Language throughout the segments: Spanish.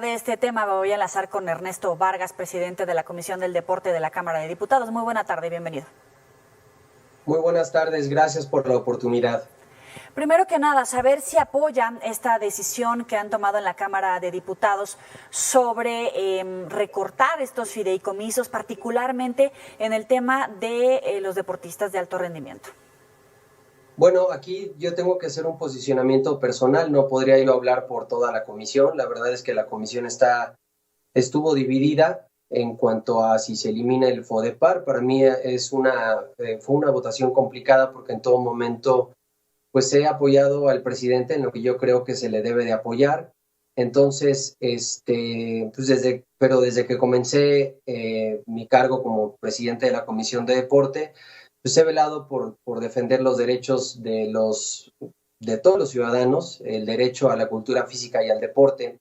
De este tema me voy a enlazar con Ernesto Vargas, presidente de la Comisión del Deporte de la Cámara de Diputados. Muy buena tarde, bienvenido. Muy buenas tardes, gracias por la oportunidad. Primero que nada, saber si apoyan esta decisión que han tomado en la Cámara de Diputados sobre recortar estos fideicomisos, particularmente en el tema de los deportistas de alto rendimiento. Bueno, aquí yo tengo que hacer un posicionamiento personal, no podría yo hablar por toda la comisión. La verdad es que la comisión estuvo dividida en cuanto a si se elimina el FODEPAR. Para mí fue una votación complicada porque en todo momento pues he apoyado al presidente en lo que yo creo que se le debe de apoyar. Entonces, pues desde que comencé mi cargo como presidente de la Comisión de Deporte, pues he velado por defender los derechos de todos los ciudadanos, el derecho a la cultura física y al deporte.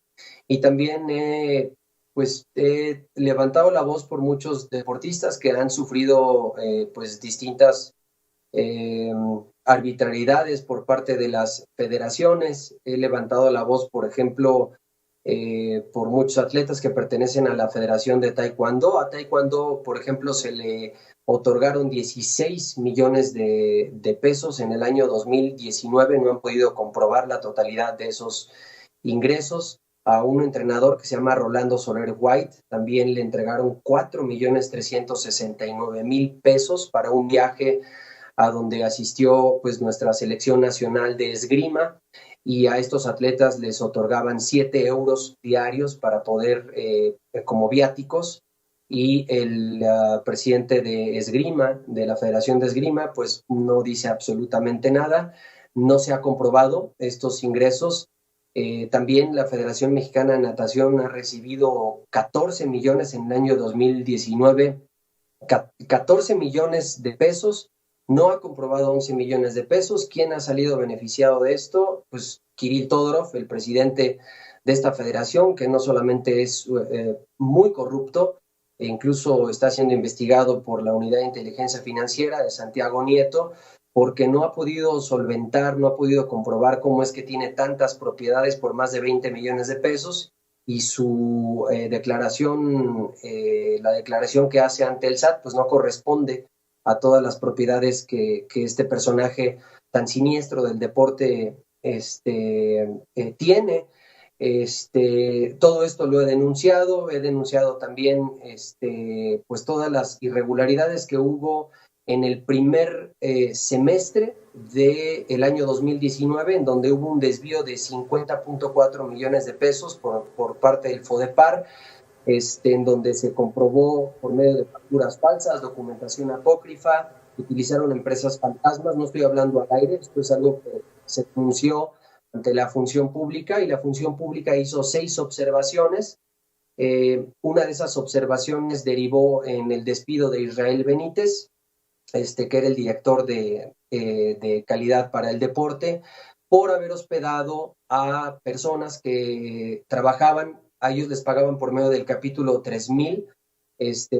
Y también pues he levantado la voz por muchos deportistas que han sufrido pues distintas arbitrariedades por parte de las federaciones. He levantado la voz, por ejemplo, por muchos atletas que pertenecen a la Federación de Taekwondo. A Taekwondo, por ejemplo, se le otorgaron 16 millones de pesos en el año 2019. No han podido comprobar la totalidad de esos ingresos. A un entrenador que se llama Rolando Soler White también le entregaron 4.369.000 pesos para un viaje a donde asistió pues nuestra selección nacional de esgrima, y a estos atletas les otorgaban 7 euros diarios para poder, como viáticos, y el presidente de esgrima, de la Federación de Esgrima, pues no dice absolutamente nada, no se ha comprobado estos ingresos. También la Federación Mexicana de Natación ha recibido 14 millones en el año 2019, 14 millones de pesos, no ha comprobado 11 millones de pesos. ¿Quién ha salido beneficiado de esto? Pues Kirill Todorov, el presidente de esta federación, que no solamente es muy corrupto, e incluso está siendo investigado por la Unidad de Inteligencia Financiera de Santiago Nieto, porque no ha podido solventar, no ha podido comprobar cómo es que tiene tantas propiedades por más de 20 millones de pesos, y su declaración, la declaración que hace ante el SAT, pues no corresponde a todas las propiedades que este personaje tan siniestro del deporte tiene. Todo esto lo he denunciado también pues todas las irregularidades que hubo en el primer semestre del año 2019, en donde hubo un desvío de 50.4 millones de pesos por parte del FODEPAR, en donde se comprobó por medio de facturas falsas, documentación apócrifa, utilizaron empresas fantasmas. No estoy hablando al aire, esto es algo que se denunció ante la función pública, y la función pública hizo 6 observaciones. Una de esas observaciones derivó en el despido de Israel Benítez, que era el director de calidad para el deporte, por haber hospedado a personas que trabajaban. A ellos les pagaban por medio del capítulo 3000,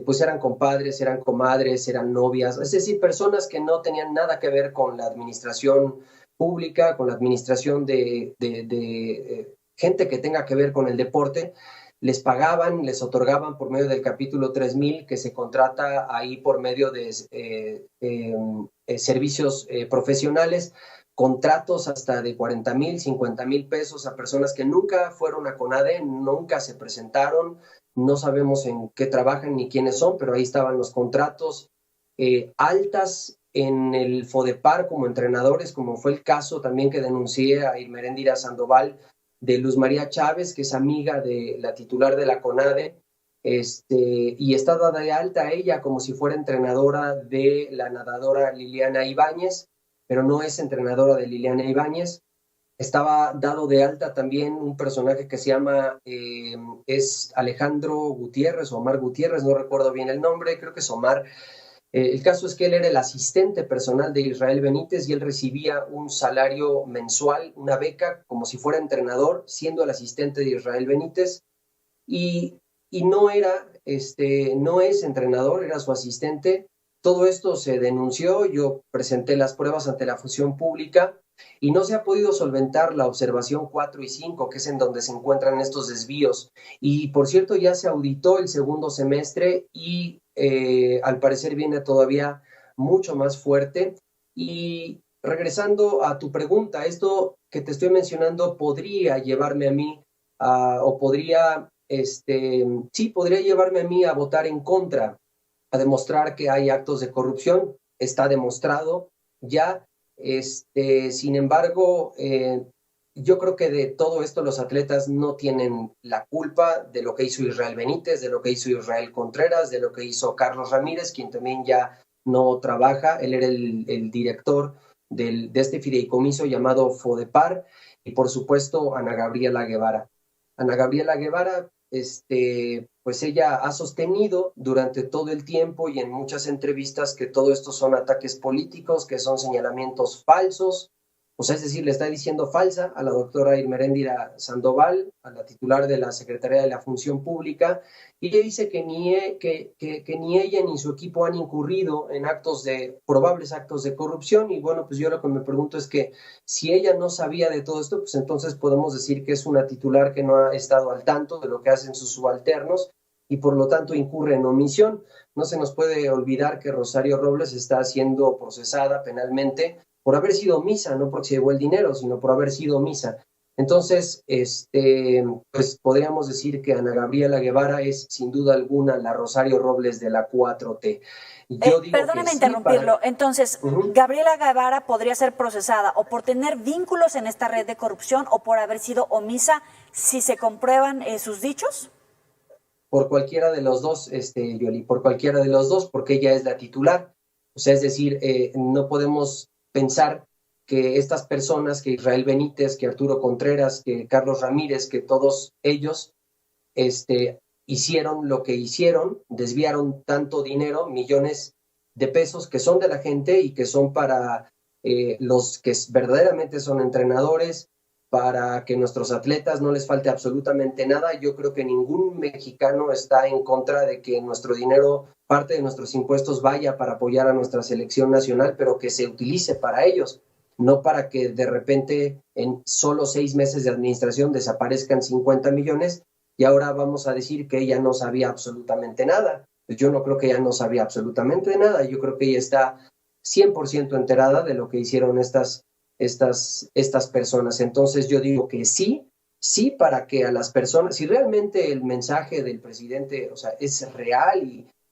pues eran compadres, eran comadres, eran novias, es decir, personas que no tenían nada que ver con la administración pública, con la administración de gente que tenga que ver con el deporte. Les pagaban, les otorgaban por medio del capítulo 3000, que se contrata ahí por medio de servicios profesionales, contratos hasta de 40,000, 50,000 pesos a personas que nunca fueron a CONADE, nunca se presentaron, no sabemos en qué trabajan ni quiénes son, pero ahí estaban los contratos. Altas en el FODEPAR como entrenadores, como fue el caso también que denuncié a Irmeréndira Sandoval, de Luz María Chávez, que es amiga de la titular de la CONADE, y está dada de alta ella como si fuera entrenadora de la nadadora Liliana Ibáñez, pero no es entrenadora de Liliana Ibáñez. Estaba dado de alta también un personaje que se llama, es Alejandro Gutiérrez o Omar Gutiérrez, no recuerdo bien el nombre, creo que es Omar. El caso es que él era el asistente personal de Israel Benítez, y él recibía un salario mensual, una beca, como si fuera entrenador, siendo el asistente de Israel Benítez, y no es entrenador, era su asistente, Todo esto se denunció, yo presenté las pruebas ante la función pública y no se ha podido solventar la observación 4 y 5, que es en donde se encuentran estos desvíos. Y por cierto, ya se auditó el segundo semestre y al parecer viene todavía mucho más fuerte. Y regresando a tu pregunta, esto que te estoy mencionando podría llevarme a mí o podría, sí, podría llevarme a mí a votar en contra, a demostrar que hay actos de corrupción. Está demostrado ya. Sin embargo, yo creo que de todo esto los atletas no tienen la culpa de lo que hizo Israel Benítez, de lo que hizo Israel Contreras, de lo que hizo Carlos Ramírez, quien también ya no trabaja. Él era el director de este fideicomiso llamado FODEPAR, y por supuesto Ana Gabriela Guevara. Ana Gabriela Guevara, pues ella ha sostenido durante todo el tiempo y en muchas entrevistas que todo esto son ataques políticos, que son señalamientos falsos. O sea, es decir, le está diciendo falsa a la doctora Irmeréndira Sandoval, a la titular de la Secretaría de la Función Pública, y ella dice que ni ella ni su equipo han incurrido en probables actos de corrupción. Y bueno, pues yo lo que me pregunto es que si ella no sabía de todo esto, pues entonces podemos decir que es una titular que no ha estado al tanto de lo que hacen sus subalternos y por lo tanto incurre en omisión. No se nos puede olvidar que Rosario Robles está siendo procesada penalmente por haber sido omisa, no porque se llevó el dinero, sino por haber sido omisa. Entonces, pues podríamos decir que Ana Gabriela Guevara es sin duda alguna la Rosario Robles de la 4T. Yo digo perdóneme que interrumpirlo. Sí, entonces, Gabriela Guevara podría ser procesada o por tener vínculos en esta red de corrupción o por haber sido omisa si se comprueban sus dichos. Por cualquiera de los dos, Yoli, por cualquiera de los dos, porque ella es la titular. O sea, es decir, no podemos pensar que estas personas, que Israel Benítez, que Arturo Contreras, que Carlos Ramírez, que todos ellos hicieron lo que hicieron, desviaron tanto dinero, millones de pesos que son de la gente y que son para los que verdaderamente son entrenadores, para que nuestros atletas no les falte absolutamente nada. Yo creo que ningún mexicano está en contra de que nuestro dinero, parte de nuestros impuestos, vaya para apoyar a nuestra selección nacional, pero que se utilice para ellos, no para que de repente en solo 6 meses de administración desaparezcan 50 millones y ahora vamos a decir que ella no sabía absolutamente nada. Pues yo no creo que ella no sabía absolutamente nada. Yo creo que ella está 100% enterada de lo que hicieron estas personas. Entonces yo digo que sí, para que a las personas, si realmente el mensaje del presidente, o sea, es real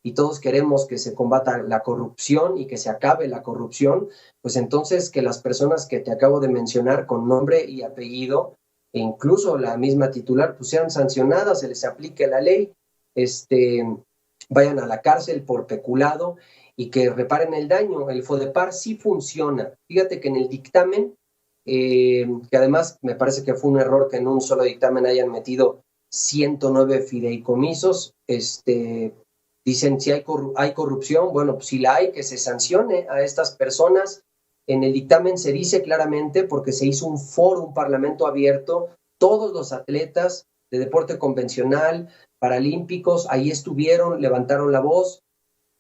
y todos queremos que se combata la corrupción y que se acabe la corrupción, pues entonces que las personas que te acabo de mencionar con nombre y apellido, e incluso la misma titular, pues sean sancionadas, se les aplique la ley, vayan a la cárcel por peculado y que reparen el daño. El FODEPAR sí funciona. Fíjate que en el dictamen, que además me parece que fue un error que en un solo dictamen hayan metido 109 fideicomisos, dicen si hay corrupción, bueno, pues si la hay, que se sancione a estas personas. En el dictamen se dice claramente, porque se hizo un foro, un parlamento abierto, todos los atletas de deporte convencional, paralímpicos, ahí estuvieron, levantaron la voz.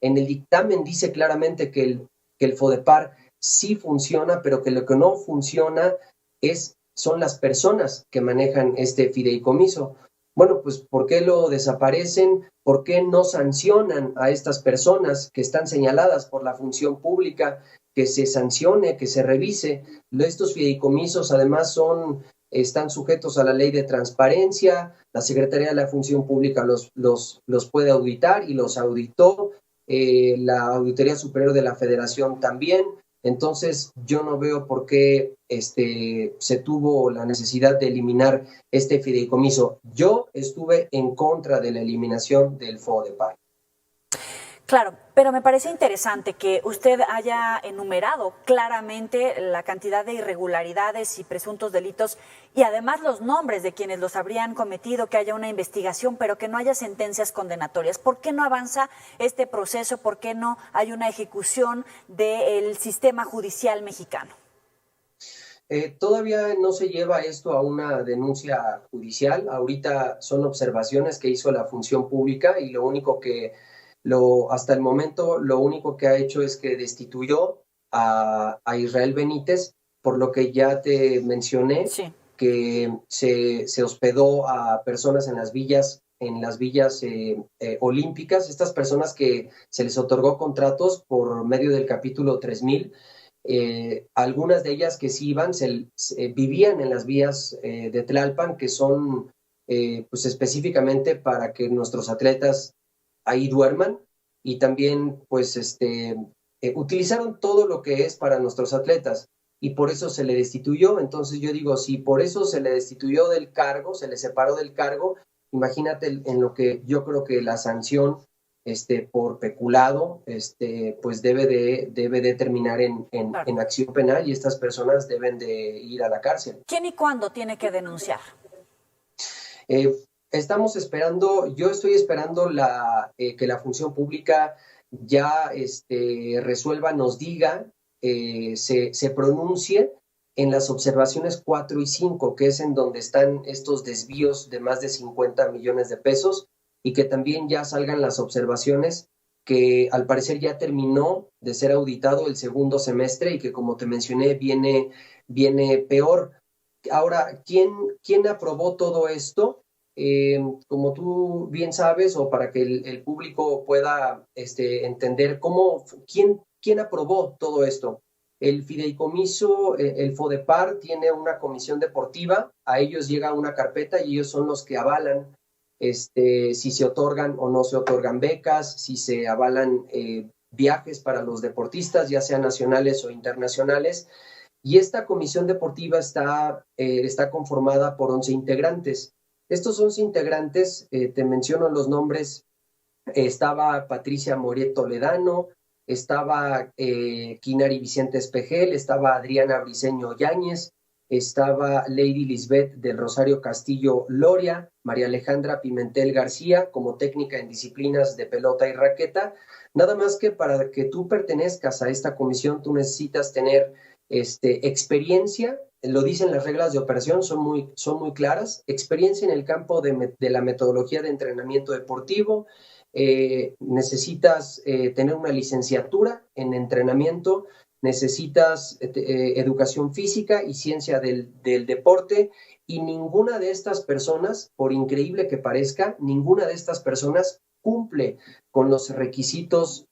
En el dictamen dice claramente que el FODEPAR sí funciona, pero que lo que no funciona son las personas que manejan este fideicomiso. Bueno, pues ¿por qué lo desaparecen? ¿Por qué no sancionan a estas personas que están señaladas por la función pública? Que se sancione, que se revise. Estos fideicomisos además están sujetos a la ley de transparencia. La Secretaría de la Función Pública los puede auditar y los auditó. La Auditoría Superior de la Federación también. Entonces yo no veo por qué se tuvo la necesidad de eliminar este fideicomiso. Yo estuve en contra de la eliminación del FODEPAR. Claro, pero me parece interesante que usted haya enumerado claramente la cantidad de irregularidades y presuntos delitos y además los nombres de quienes los habrían cometido, que haya una investigación, pero que no haya sentencias condenatorias. ¿Por qué no avanza este proceso? ¿Por qué no hay una ejecución del sistema judicial mexicano? Todavía no se lleva esto a una denuncia judicial. Ahorita son observaciones que hizo la función pública y lo único que Hasta el momento lo único que ha hecho es que destituyó a Israel Benítez, por lo que ya te mencioné, Sí. que se hospedó a personas en las villas olímpicas, estas personas que se les otorgó contratos por medio del capítulo 3000. Algunas de ellas que sí iban, vivían en las vías de Tlalpan, que son pues específicamente para que nuestros atletas ahí duerman, y también pues utilizaron todo lo que es para nuestros atletas, y por eso se le destituyó. Entonces yo digo, si por eso se le destituyó del cargo, se le separó del cargo, imagínate en lo que yo creo que la sanción por peculado pues debe de terminar Claro. en acción penal, y estas personas deben de ir a la cárcel. ¿Quién y cuándo tiene que denunciar? Estamos esperando, yo estoy esperando que la función pública ya resuelva, nos diga, se pronuncie en las observaciones 4 y 5, que es en donde están estos desvíos de más de 50 millones de pesos, y que también ya salgan las observaciones que al parecer ya terminó de ser auditado el segundo semestre, y que, como te mencioné, viene peor. Ahora, ¿quién aprobó todo esto? Como tú bien sabes, o para que el público pueda entender quién aprobó todo esto. El fideicomiso, el FODEPAR, tiene una comisión deportiva, a ellos llega una carpeta y ellos son los que avalan si se otorgan o no se otorgan becas, si se avalan viajes para los deportistas, ya sean nacionales o internacionales. Y esta comisión deportiva está conformada por 11 integrantes. Estos 11 integrantes, te menciono los nombres: estaba Patricia Moret Toledano, estaba Kinari Vicente Espejel, estaba Adriana Briceño Yáñez, estaba Lady Lisbeth del Rosario Castillo Loria, María Alejandra Pimentel García como técnica en disciplinas de pelota y raqueta. Nada más que para que tú pertenezcas a esta comisión, tú necesitas tener experiencia, lo dicen las reglas de operación, son muy claras: experiencia en el campo de la metodología de entrenamiento deportivo, necesitas tener una licenciatura en entrenamiento, necesitas educación física y ciencia del deporte, y ninguna de estas personas, por increíble que parezca, ninguna de estas personas cumple con los requisitos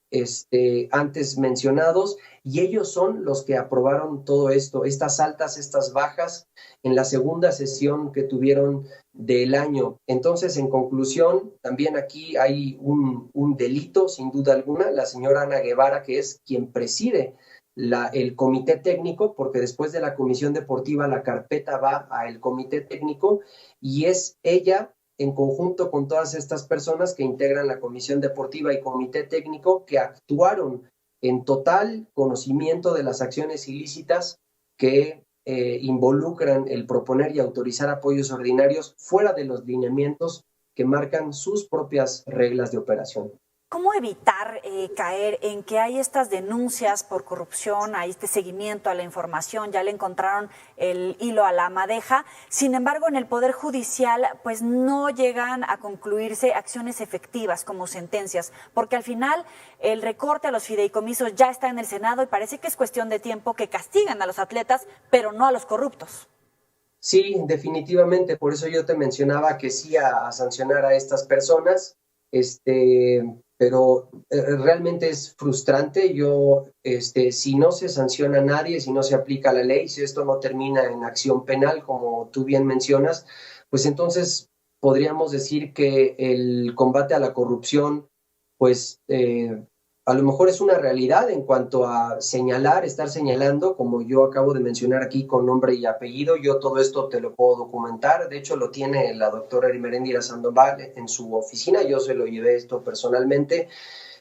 antes mencionados, y ellos son los que aprobaron todo esto, estas altas, estas bajas, en la segunda sesión que tuvieron del año. Entonces, en conclusión, también aquí hay un delito, sin duda alguna. La señora Ana Guevara, que es quien preside el comité técnico, porque después de la comisión deportiva la carpeta va al comité técnico, y es ella, en conjunto con todas estas personas que integran la comisión deportiva y comité técnico, que actuaron en total conocimiento de las acciones ilícitas que involucran el proponer y autorizar apoyos ordinarios fuera de los lineamientos que marcan sus propias reglas de operación. ¿Cómo evitar caer en que hay estas denuncias por corrupción, hay este seguimiento a la información, ya le encontraron el hilo a la madeja? Sin embargo, en el Poder Judicial pues no llegan a concluirse acciones efectivas como sentencias, porque al final el recorte a los fideicomisos ya está en el Senado y parece que es cuestión de tiempo que castigan a los atletas, pero no a los corruptos. Sí, definitivamente, por eso yo te mencionaba que sí a sancionar a estas personas, pero realmente es frustrante. Si no se sanciona a nadie, si no se aplica la ley, si esto no termina en acción penal, como tú bien mencionas, pues entonces podríamos decir que el combate a la corrupción, pues a lo mejor es una realidad en cuanto a estar señalando, como yo acabo de mencionar aquí con nombre y apellido. Yo todo esto te lo puedo documentar, de hecho lo tiene la doctora Erimeréndira Sandoval en su oficina, yo se lo llevé esto personalmente.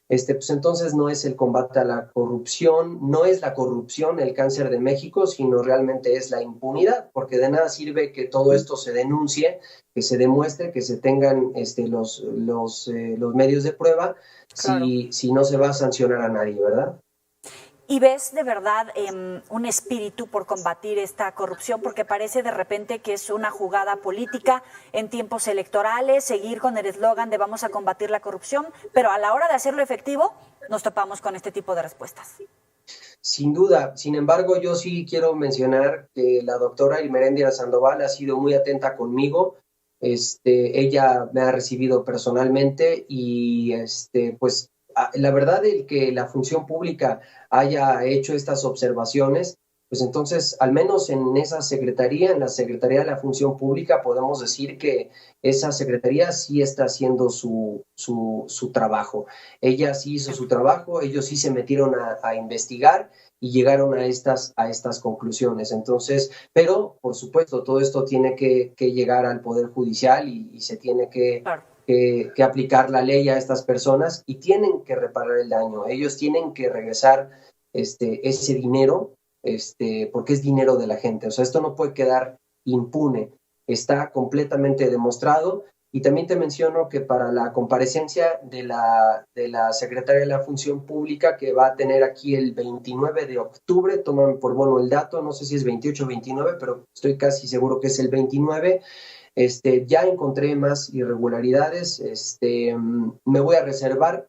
Pues entonces no es el combate a la corrupción, no es la corrupción el cáncer de México, sino realmente es la impunidad, porque de nada sirve que todo esto se denuncie, que se demuestre, que se tengan los medios de prueba, Claro. si no se va a sancionar a nadie, ¿verdad? ¿Y ves de verdad un espíritu por combatir esta corrupción? Porque parece de repente que es una jugada política en tiempos electorales, seguir con el eslogan de vamos a combatir la corrupción, pero a la hora de hacerlo efectivo nos topamos con este tipo de respuestas. Sin duda, sin embargo, yo sí quiero mencionar que la doctora Ilmeréndira Sandoval ha sido muy atenta conmigo. Ella me ha recibido personalmente y pues la verdad el que la función pública haya hecho estas observaciones, pues entonces al menos en esa secretaría, en la Secretaría de la Función Pública, podemos decir que esa secretaría sí está haciendo su trabajo. Ella sí hizo su trabajo, ellos sí se metieron a investigar y llegaron a estas conclusiones. Entonces, pero por supuesto, todo esto tiene que llegar al Poder Judicial y se tiene que aplicar la ley a estas personas y tienen que reparar el daño. Ellos tienen que regresar ese dinero, porque es dinero de la gente. O sea, esto no puede quedar impune. Está completamente demostrado. Y también te menciono que para la comparecencia de la Secretaria de la Función Pública, que va a tener aquí el 29 de octubre, toman por bono el dato, no sé si es 28 o 29, pero estoy casi seguro que es el 29, ya encontré más irregularidades, me voy a reservar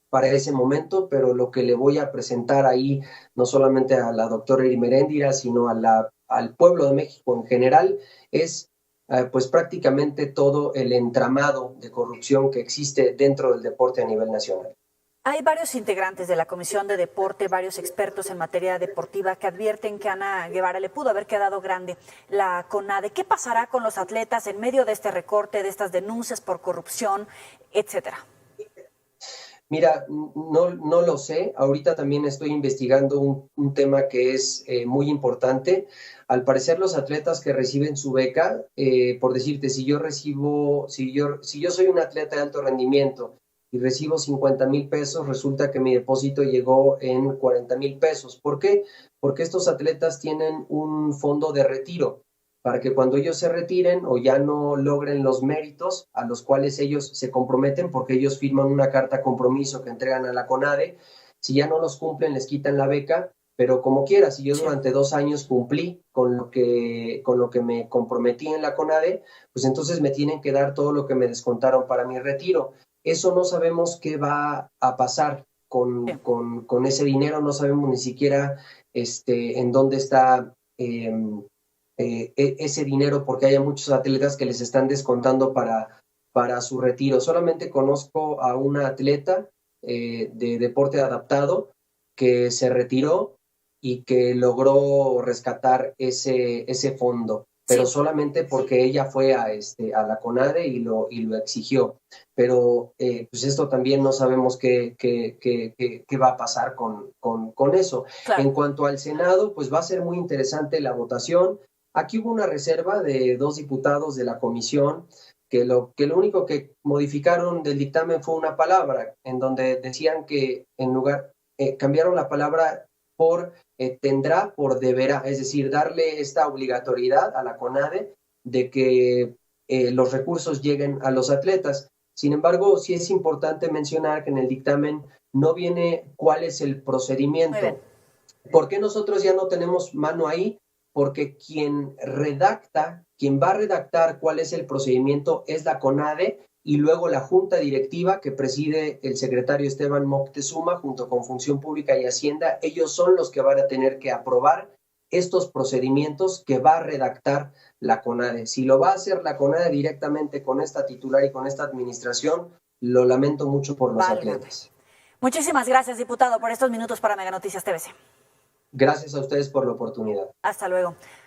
para ese momento, pero lo que le voy a presentar ahí, no solamente a la doctora Ilmeréndira, sino al pueblo de México en general, es pues prácticamente todo el entramado de corrupción que existe dentro del deporte a nivel nacional. Hay varios integrantes de la Comisión de Deporte, varios expertos en materia deportiva que advierten que Ana Guevara le pudo haber quedado grande la CONADE. ¿Qué pasará con los atletas en medio de este recorte, de estas denuncias por corrupción, etcétera? Mira, no lo sé. Ahorita también estoy investigando un tema que es muy importante. Al parecer, los atletas que reciben su beca, por decirte, si yo soy un atleta de alto rendimiento y recibo 50,000 pesos, resulta que mi depósito llegó en 40,000 pesos. ¿Por qué? Porque estos atletas tienen un fondo de retiro para que cuando ellos se retiren o ya no logren los méritos a los cuales ellos se comprometen, porque ellos firman una carta compromiso que entregan a la CONADE, si ya no los cumplen les quitan la beca, pero como quiera, si yo durante 2 años cumplí con lo que me comprometí en la CONADE, pues entonces me tienen que dar todo lo que me descontaron para mi retiro. Eso no sabemos qué va a pasar con ese dinero, no sabemos ni siquiera en dónde está ese dinero, porque hay muchos atletas que les están descontando para su retiro. Solamente conozco a una atleta de deporte adaptado que se retiró y que logró rescatar ese fondo, pero solamente porque ella fue a la CONADE y lo exigió. Pero pues esto también no sabemos qué va a pasar con eso. Claro. En cuanto al Senado, pues va a ser muy interesante la votación. Aquí hubo una reserva de 2 diputados de la comisión que lo único que modificaron del dictamen fue una palabra, en donde decían que en lugar, cambiaron la palabra por tendrá por deberá, es decir, darle esta obligatoriedad a la CONADE de que los recursos lleguen a los atletas. Sin embargo, sí es importante mencionar que en el dictamen no viene cuál es el procedimiento. ¿Por qué nosotros ya no tenemos mano ahí? Porque quien va a redactar cuál es el procedimiento es la CONADE y luego la junta directiva que preside el secretario Esteban Moctezuma junto con Función Pública y Hacienda. Ellos son los que van a tener que aprobar estos procedimientos que va a redactar la CONADE. Si lo va a hacer la CONADE directamente con esta titular y con esta administración, lo lamento mucho por los atletas. Muchísimas gracias, diputado, por estos minutos para Mega Noticias TVC. Gracias a ustedes por la oportunidad. Hasta luego.